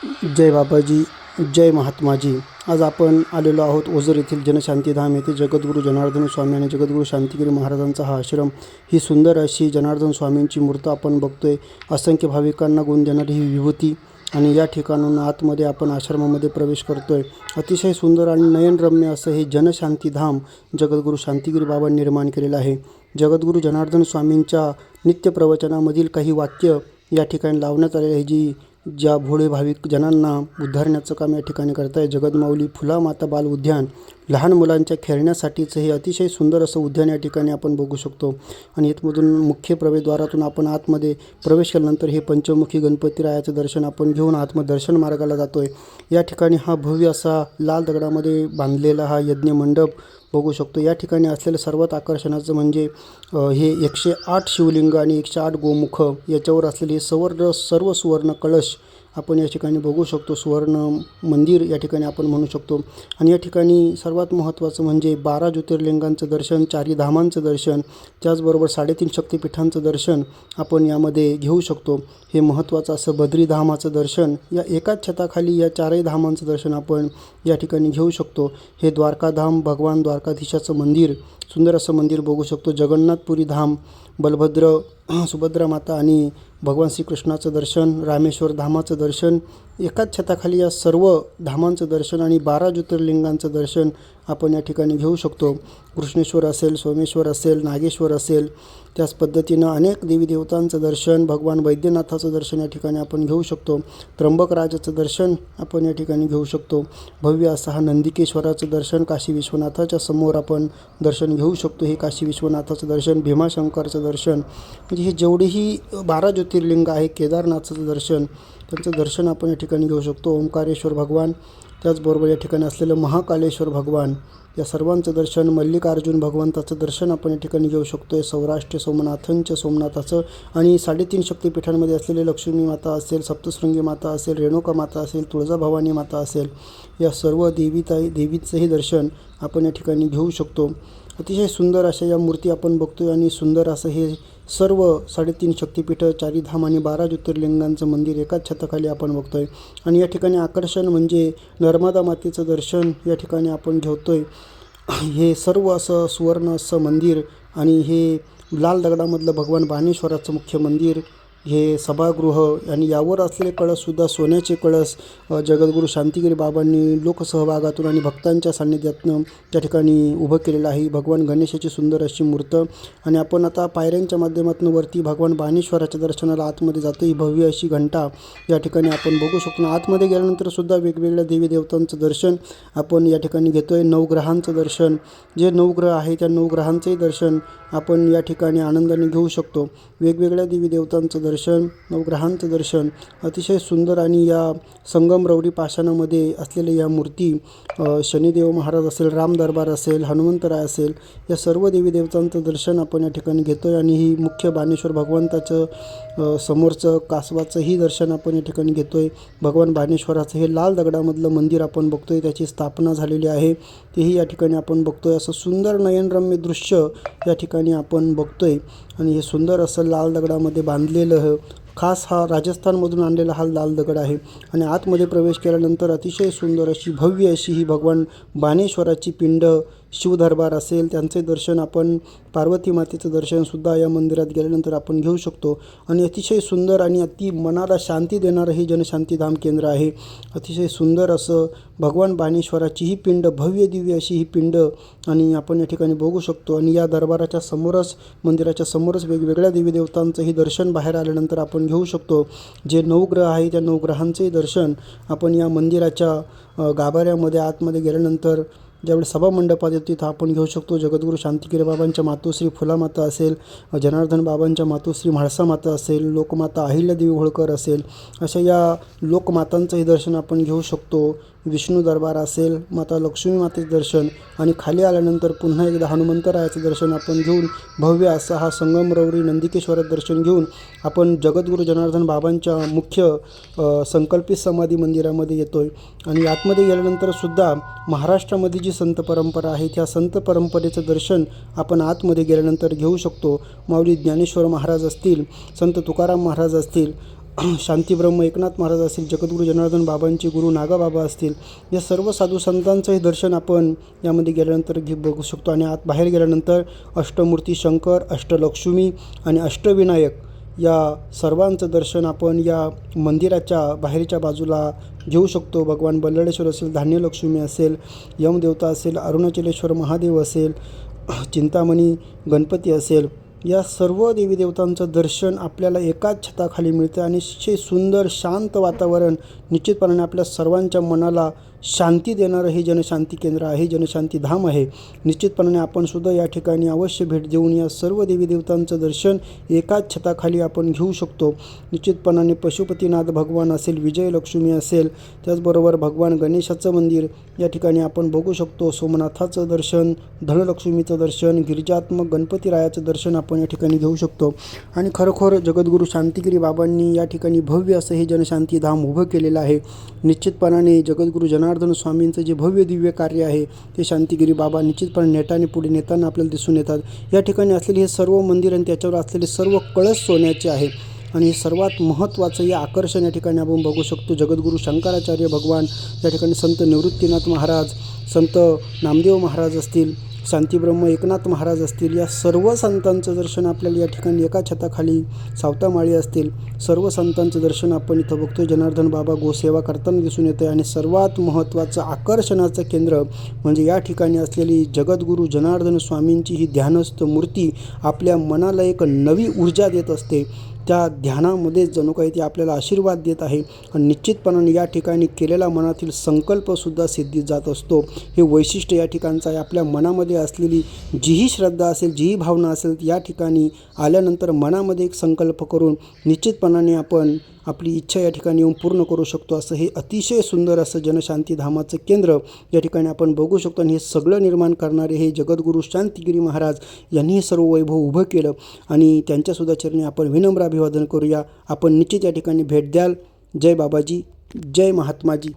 जय बाबाजी, जय महात्माजी. आज आपण आलेलो आहोत ओझर येथील जनशांतीधाम येथे जगद्गुरू जनार्दन स्वामी आणि जगद्गुरू शांतिगिरी महाराजांचा हा आश्रम. ही सुंदर अशी जनार्दन स्वामींची मूर्त आपण बघतोय. असंख्य भाविकांना गुण देणारी ही विभूती आणि या ठिकाणून आतमध्ये आपण आश्रमामध्ये प्रवेश करतोय. अतिशय सुंदर आणि नयनरम्य असं हे जनशांतीधाम जगद्गुरू शांतिगिरी बाबांनी निर्माण केलेलं आहे. जगद्गुरू जनार्दन स्वामींच्या नित्य प्रवचनामधील काही वाक्य या ठिकाणी लावण्यात आलेले आहे, ज्या भोळे भाविक जनांना उद्धारण्याचं काम या ठिकाणी करत आहे. जगदमाऊली फुला माता बाल उद्यान, लहान मुलांच्या खेळण्यासाठीचं हे अतिशय सुंदर असं उद्यान या ठिकाणी आपण बघू शकतो. आणि इथमधून मुख्य प्रवेशद्वारातून आपण आतमध्ये प्रवेश केल्यानंतर हे पंचमुखी गणपतीरायाचं दर्शन आपण घेऊन आतमध्ये दर्शन मार्गाला जातोय. या ठिकाणी हा भव्य असा लाल दगडामध्ये बांधलेला हा यज्ञ मंडप बघू शकतो. या ठिकाणी असलेलं सर्वात आकर्षणाचं म्हणजे हे 108 शिवलिंग आणि 108 गोमुख याच्यावर असलेले सर्व सुवर्ण कळश आपण या ठिकाणी बघू शकतो. सुवर्ण मंदिर या ठिकाणी आपण म्हणू शकतो. आणि या ठिकाणी सर्वात महत्त्वाचं म्हणजे 12 ज्योतिर्लिंगांचं दर्शन, 4 धामांचं दर्शन, त्याचबरोबर 3.5 शक्तिपीठांचं दर्शन आपण यामध्ये घेऊ शकतो. हे महत्त्वाचं असं बद्रीधामाचं दर्शन, या एकाच छताखाली या 4ही धामांचं दर्शन आपण या ठिकाणी घेऊ शकतो. हे द्वारकाधाम, भगवान द्वारकाधीशाचं मंदिर, सुंदर असं मंदिर बघू शकतो. जगन्नाथपुरी धाम, बलभद्र, सुभद्रा माता आणि भगवान श्रीकृष्णाचं दर्शन, रामेश्वर धामाचं दर्शन, एकाच छताखाली या सर्व धामांचं दर्शन आणि 12 ज्योतिर्लिंगांचं दर्शन आपण या ठिकाणी घेऊ शकतो. कृष्णेश्वर असेल, सोमेश्वर असेल, नागेश्वर असेल, त्याच पद्धतीनं अनेक देवी देवतांचं दर्शन, भगवान वैद्यनाथाचं दर्शन या ठिकाणी आपण घेऊ शकतो. त्र्यंबकराजाचं दर्शन आपण या ठिकाणी घेऊ शकतो. भव्य असं हा नंदिकेश्वराचं दर्शन, काशी विश्वनाथाच्या समोर आपण दर्शन घेऊ शकतो. हे काशी विश्वनाथाचं दर्शन, भीमाशंकरचं दर्शन, म्हणजे हे जेवढेही 12 ज्योतिर्लिंग आहे, केदारनाथचं दर्शन, त्यांचं दर्शन आपण या ठिकाणी घेऊ शकतो. ओंकारेश्वर भगवान, त्याचबरोबर या ठिकाणी असलेलं महाकालेश्वर भगवान, या सर्वांचं दर्शन, मल्लिकार्जुन भगवंताचं दर्शन आपण या ठिकाणी घेऊ शकतो. सौराष्ट्र सोमनाथांच्या सोमनाथाचं आणि 3.5 शक्तिपीठांमध्ये असलेले लक्ष्मी माता असेल, सप्तशृंगी माता असेल, रेणुका माता असेल, तुळजाभवानी माता असेल, या सर्व देवीचंही दर्शन आपण या ठिकाणी घेऊ शकतो. अतिशय सुंदर अशा या मूर्ती आपण बघतोय आणि सुंदर असं हे सर्व 3.5 शक्तिपीठं, 4 धाम आणि 12 ज्योतिर्लिंगांचं मंदिर एकाच छताखाली आपण बघतोय. आणि या ठिकाणी आकर्षण म्हणजे नर्मदा मातेचं दर्शन या ठिकाणी आपण घेतोय. हे सर्व असं सुवर्ण असं मंदिर आणि हे लाल दगडामधलं भगवान बाणेश्वराचं मुख्य मंदिर, हे सभागृह आणि यावर असलेले कळससुद्धा सोन्याचे कळस जगद्गुरू शांतिगिरी बाबांनी लोकसहभागातून आणि भक्तांच्या सान्निध्यातनं त्या ठिकाणी उभं केलेलं आहे. भगवान गणेशाची सुंदर अशी मूर्त. आणि आपण आता पायऱ्यांच्या माध्यमातून वरती भगवान बाणेश्वराच्या दर्शनाला आतमध्ये जातो. ही भव्य अशी घंटा या ठिकाणी आपण बघू शकतो. आतमध्ये गेल्यानंतरसुद्धा वेगवेगळ्या देवी देवतांचं दर्शन आपण या ठिकाणी घेतो आहे. नवग्रहांचं दर्शन, जे नवग्रह आहे त्या नवग्रहांचंही दर्शन आपण या ठिकाणी आनंदाने घेऊ शकतो. वेगवेगळ्या देवी देवतांचं दर्शन, नवग्रहांचं दर्शन, अतिशय सुंदर. आणि या संगमरवरी पाषाणामध्ये असलेल्या या मूर्ती, शनिदेव महाराज असेल, राम दरबार असेल, हनुमंतराय असेल, या सर्व देवी देवतांचं दर्शन आपण या ठिकाणी घेतो आहे. आणि ही मुख्य बाणेश्वर भगवंताचं समोरचं कासवाचंही दर्शन आपण या ठिकाणी घेतो आहे. भगवान बाणेश्वराचं हे लाल दगडामधलं मंदिर आपण बघतो आहे, त्याची स्थापना झालेली आहे, तेही या ठिकाणी आपण बघतो आहे. असं सुंदर नयनरम्य दृश्य या ठिकाणी आपण बघतो आहे. आणि हे सुंदर असं लाल दगडामध्ये बांधलेलं, खास हा राजस्थानमधून आणलेला हा लाल दगड आहे. आणि आतमध्ये प्रवेश केल्यानंतर अतिशय सुंदर अशी भव्य अशी ही भगवान बाणेश्वराची पिंड, शिवदरबार असेल त्यांचे दर्शन, आपण पार्वती मातेचं दर्शनसुद्धा या मंदिरात गेल्यानंतर आपण घेऊ शकतो. आणि अतिशय सुंदर आणि अति मनाला शांती देणारं हे जनशांतीधाम केंद्र आहे. अतिशय सुंदर असं भगवान बाणेश्वराची ही पिंड, भव्य दिव्य अशी ही पिंड आणि आपण या ठिकाणी बघू शकतो. आणि या दरबाराच्या समोरच, मंदिराच्या समोरच वेगवेगळ्या देवी देवतांचंही दर्शन बाहेर आल्यानंतर आपण घेऊ शकतो. जे नवग्रह आहे त्या नवग्रहांचंही दर्शन आपण या मंदिराच्या गाभाऱ्यामध्ये आतमध्ये गेल्यानंतर ज्यावेळी सभामंडपात येतो तिथं आपण घेऊ शकतो. जगद्गुरू शांतिगिरी बाबांच्या मातोश्री फुलामाता असेल, जनार्दन बाबांच्या मातोश्री म्हाळसा माता असेल, लोकमाता अहिल्यादेवी होळकर असेल, अशा या लोकमातांचंही दर्शन आपण घेऊ शकतो. विष्णू दरबार असेल, माता लक्ष्मी मातेचं दर्शन, आणि खाली आल्यानंतर पुन्हा एकदा हनुमंतरायाचं दर्शन आपण घेऊन भव्य असा हा संगमरवरी नंदिकेश्वराचं दर्शन घेऊन आपण जगद्गुरू जनार्दन बाबांच्या मुख्य संकल्पित समाधी मंदिरामध्ये येतो आहे. आणि आतमध्ये गेल्यानंतरसुद्धा महाराष्ट्रामध्ये जी संत परंपरा आहे त्या संत परंपरेचं दर्शन आपण आतमध्ये गेल्यानंतर घेऊ शकतो. माऊली ज्ञानेश्वर महाराज असतील, संत तुकाराम महाराज असतील, शांतीब्रह्म एकनाथ महाराज असतील, जगद्गुरू जनार्दन बाबांचे गुरु नागाबाबा असतील, या सर्व साधू संतांचंही दर्शन आपण यामध्ये गेल्यानंतर बघू शकतो. आणि आत बाहेर गेल्यानंतर अष्टमूर्ती शंकर, अष्टलक्ष्मी आणि अष्टविनायक या सर्वांचं दर्शन आपण या मंदिराच्या बाहेरच्या बाजूला घेऊ शकतो. भगवान बल्लडेश्वर असेल, धान्यलक्ष्मी असेल, यमदेवता असेल, अरुणाचलेश्वर महादेव असेल, चिंतामणी गणपती असेल, या सर्व देवी देवतांचं दर्शन आपल्याला एकाच छताखाली मिळतं. आणि अतिशय सुंदर शांत वातावरण निश्चितपणाने आपल्या सर्वांच्या मनाला शांती देणारं हे जनशांती केंद्र आहे, जनशांती धाम आहे. निश्चितपणाने आपण सुद्धा या ठिकाणी अवश्य भेट देऊन या सर्व देवी देवतांचं दर्शन एकाच छताखाली आपण घेऊ शकतो. निश्चितपणाने पशुपतीनाथ भगवान असेल, विजयलक्ष्मी असेल, त्याचबरोबर भगवान गणेशाचं मंदिर या ठिकाणी आपण बघू शकतो. सोमनाथाचं दर्शन, धनलक्ष्मीचं दर्शन, गिरिजात्मक गणपतीरायाचं दर्शन आपण या ठिकाणी घेऊ शकतो. आणि खरोखर जगद्गुरू शांतिगिरी बाबांनी या ठिकाणी भव्य असं हे जनशांती धाम उभं केलेलं आहे. निश्चितपणाने जगद्गुरू जनार्दन स्वामींचं जे भव्य दिव्य कार्य आहे ते शांतिगिरी बाबा निश्चितपणे नेटाने पुढे नेताना आपल्याला दिसून येतात. या ठिकाणी असलेले हे सर्व मंदिर आणि त्याच्यावर असलेले सर्व कळस सोन्याचे आहे. आणि सर्वात महत्त्वाचं हे आकर्षण या ठिकाणी आपण बघू शकतो. जगद्गुरू शंकराचार्य भगवान या ठिकाणी, संत निवृत्तीनाथ महाराज, संत नामदेव महाराज असतील, शांतीब्रह्म एकनाथ महाराज असतील, या सर्व संतांचं दर्शन आपल्याला या ठिकाणी एका छताखाली, सावतामाळी असतील, सर्व संतांचं दर्शन आपण इथं बघतो. जनार्दन बाबा गोसेवा करताना दिसून येतं. आणि सर्वात महत्त्वाचं आकर्षणाचं केंद्र म्हणजे या ठिकाणी असलेली जगद्गुरू जनार्दन स्वामींची ही ध्यानस्थ मूर्ती आपल्या मनाला एक नवी ऊर्जा देत असते. त्या ध्यानामध्ये जणू काही ती आपल्याला आशीर्वाद देत आहे. आणि निश्चितपणाने या ठिकाणी केलेला मनातील संकल्पसुद्धा सिद्धीत जात असतो. हे वैशिष्ट्य या ठिकाणचं आहे. आपल्या मनामध्ये असलेली जीही श्रद्धा असेल, जीही भावना असेल, या ठिकाणी आल्यानंतर मनामध्ये एक संकल्प करून निश्चितपणाने आपण आपली इच्छा या ठिकाणी येऊन पूर्ण करू शकतो. असं हे अतिशय सुंदर असं जनशांती धामाचं केंद्र या ठिकाणी आपण बघू शकतो. आणि हे सगळं निर्माण करणारे हे जगद्गुरू शांतिगिरी महाराज यांनी हे सर्व वैभव उभं केलं. आणि त्यांच्यासुद्धा चरणी आपण विनम्र अभिवादन करूया. आपण निश्चित या ठिकाणी भेट द्याल. जय बाबाजी, जय महात्माजी.